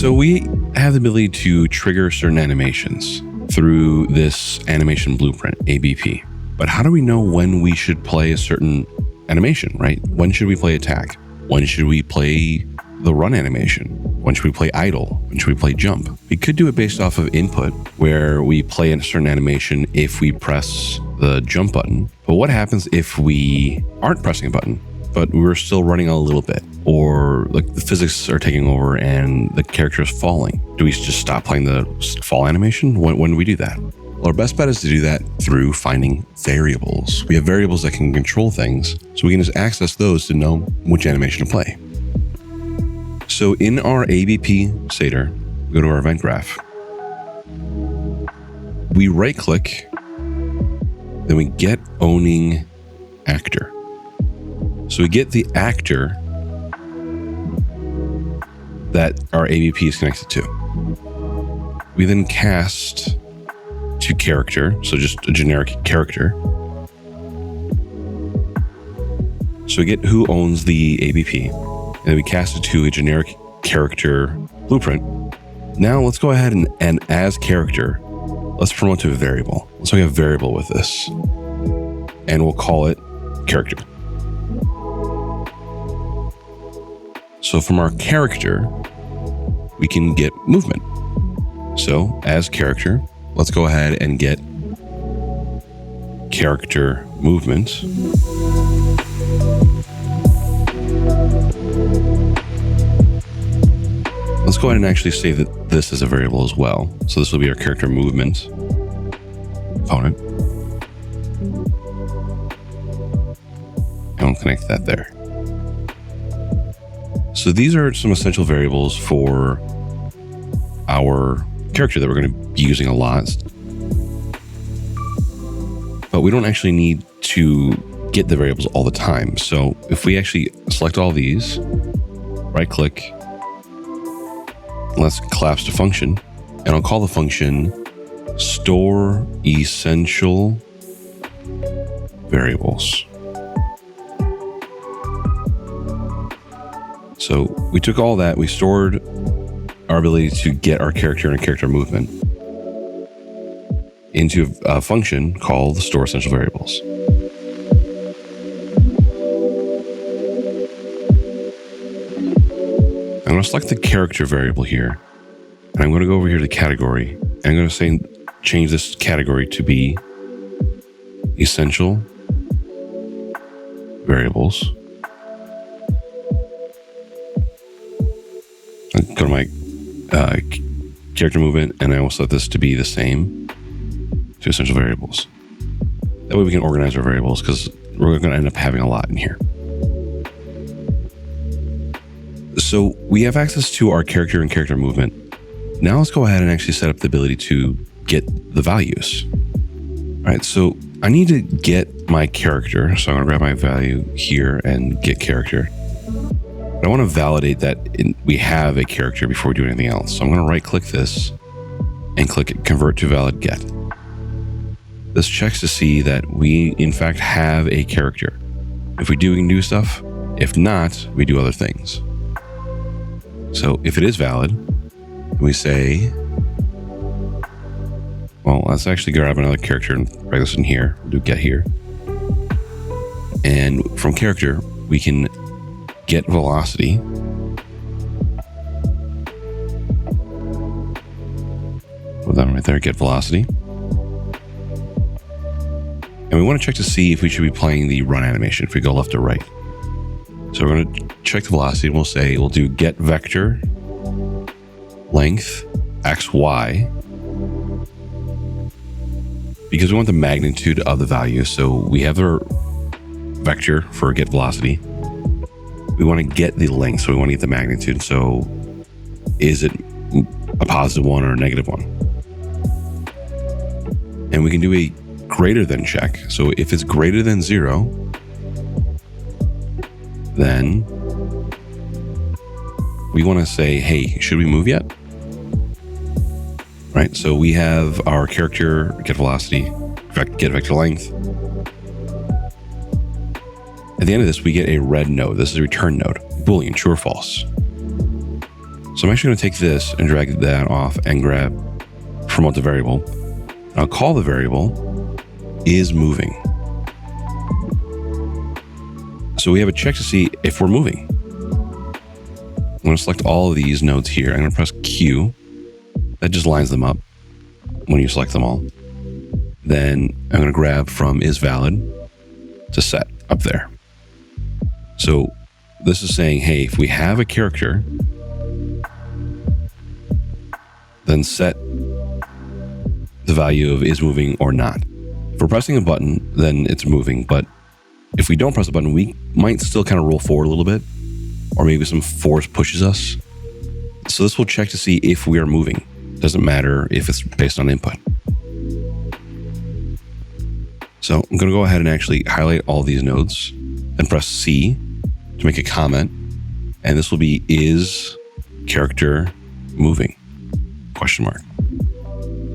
So we have the ability to trigger certain animations through this animation blueprint, ABP. But how do we know when we should play a certain animation, right? When should we play attack? When should we play the run animation? When should we play idle? When should we play jump? We could do it based off of input, where we play a certain animation if we press the jump button. But what happens if we aren't pressing a button, but we're still running a little bit, or like the physics are taking over and the character is falling? Do we just stop playing the fall animation? When do we do that? Well, our best bet is to do that through finding variables. We have variables that can control things, so we can just access those to know which animation to play. So in our ABP shader, we go to our event graph. We right click, then we get owning actor. So we get the actor that our ABP is connected to. We then cast to character, so just a generic character. So we get who owns the ABP, and then we cast it to a generic character blueprint. Now let's go ahead and as character, let's promote to a variable. Let's make a variable with this, and we'll call it character. So from our character, we can get movement. So as character, let's go ahead and get character movement. Let's go ahead and actually say that this is a variable as well. So this will be our character movement component. And we'll connect that there. So these are some essential variables for our character that we're going to be using a lot. But we don't actually need to get the variables all the time. So if we actually select all these, right click, let's collapse to function, and I'll call the function store essential variables. So we took all that, we stored our ability to get our character and character movement into a function called store essential variables. I'm going to select the character variable here, and I'm going to go over here to category, and I'm going to change this category to be essential variables. I'll go to my character movement, and I will set this to be the same to essential variables. That way we can organize our variables, because we're going to end up having a lot in here. So we have access to our character and character movement. Now let's go ahead and actually set up the ability to get the values. All right, so I need to get my character. So I'm going to grab my value here and get character. But I want to validate that we have a character before we do anything else. So I'm going to right click this and click convert to valid get. This checks to see that we in fact have a character. If we do, we can do stuff. If not, we do other things. So if it is valid, we say, well, let's actually grab another character and drag this in here. We'll do get here. And from character, we can get velocity. Put that right there, get velocity. And we want to check to see if we should be playing the run animation, if we go left or right. So we're going to check the velocity, and we'll do get vector length xy, because we want the magnitude of the value. So we have our vector for get velocity. We want to get the length, so we want to get the magnitude. So is it a positive one or a negative one? And we can do a greater than check. So if it's greater than 0, then we want to say, hey, should we move yet? Right, so we have our character get velocity, get vector length. At the end of this, we get a red node. This is a return node, Boolean, true or false. So I'm actually going to take this and drag that off and grab promote the variable. I'll call the variable is moving. So we have a check to see if we're moving. I'm going to select all of these nodes here. I'm going to press Q. That just lines them up when you select them all. Then I'm going to grab from is valid to set up there. So this is saying, hey, if we have a character, then set the value of is moving or not. If we're pressing a button, then it's moving. But if we don't press the button, we might still kind of roll forward a little bit, or maybe some force pushes us. So this will check to see if we are moving. Doesn't matter if it's based on input. So I'm going to go ahead and actually highlight all these nodes and press C to make a comment. And this will be is character moving? Question mark.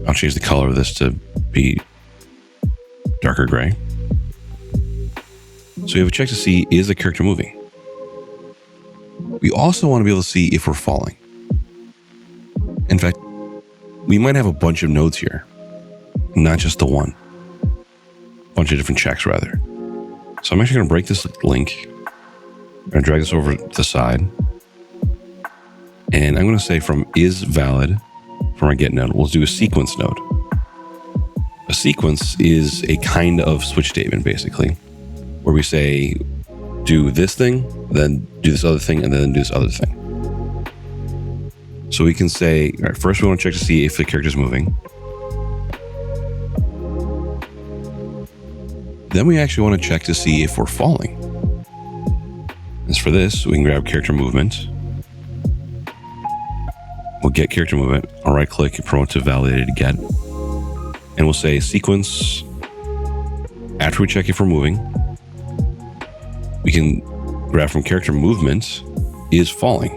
I'll change the color of this to be darker gray. So we have a check to see is the character moving. We also want to be able to see if we're falling. In fact, we might have a bunch of nodes here, not just the one. A bunch of different checks rather. So I'm actually going to break this link. I'm going to drag this over to the side. And I'm going to say from is valid from our get node, we'll do a sequence node. A sequence is a kind of switch statement, basically, where we say, do this thing, then do this other thing, and then do this other thing. So we can say, all right, first we want to check to see if the character is moving. Then we actually want to check to see if we're falling. As for this, we can grab character movement. We'll get character movement. I'll right click and promote to validated get. And we'll say sequence. After we check if we're moving, we can grab from character movement is falling.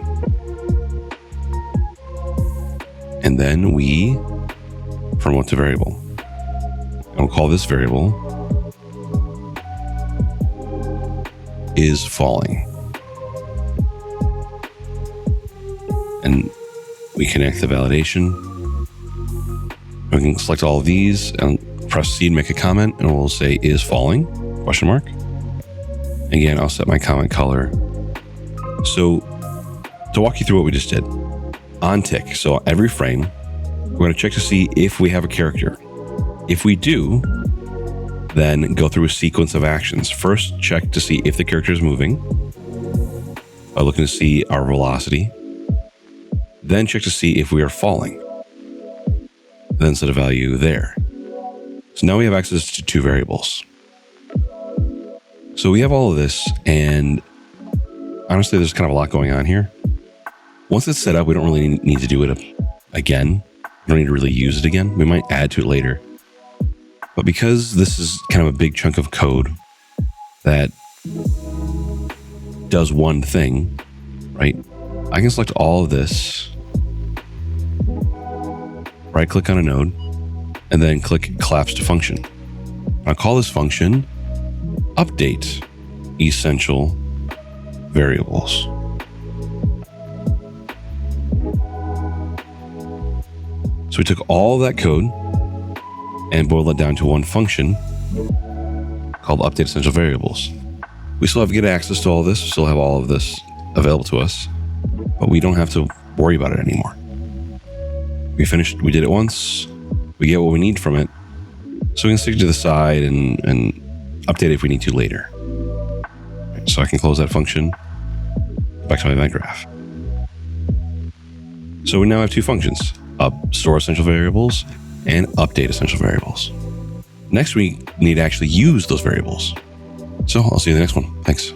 And then we promote to variable. And we'll call this variable is falling. And we connect the validation. We can select all of these and press C and make a comment, and we'll say is falling, question mark. Again, I'll set my comment color. So to walk you through what we just did, on tick, so every frame, we're going to check to see if we have a character. If we do, then go through a sequence of actions. First, check to see if the character is moving by looking to see our velocity. Then check to see if we are falling. Then set a value there. So now we have access to two variables. So we have all of this, and honestly, there's kind of a lot going on here. Once it's set up, we don't really need to do it again. We don't need to really use it again. We might add to it later. But because this is kind of a big chunk of code that does one thing, right? I can select all of this, right click on a node, and then click collapse to function. I'll call this function update essential variables. So we took all that code and boiled it down to one function called update essential variables. We still have good access to all of this, we still have all of this available to us, but we don't have to worry about it anymore. We finished, we did it once, we get what we need from it, so we can stick it to the side and update it if we need to later. So I can close that function, back to my event graph. So we now have two functions, store essential variables and update essential variables. Next, we need to actually use those variables. So I'll see you in the next one. Thanks.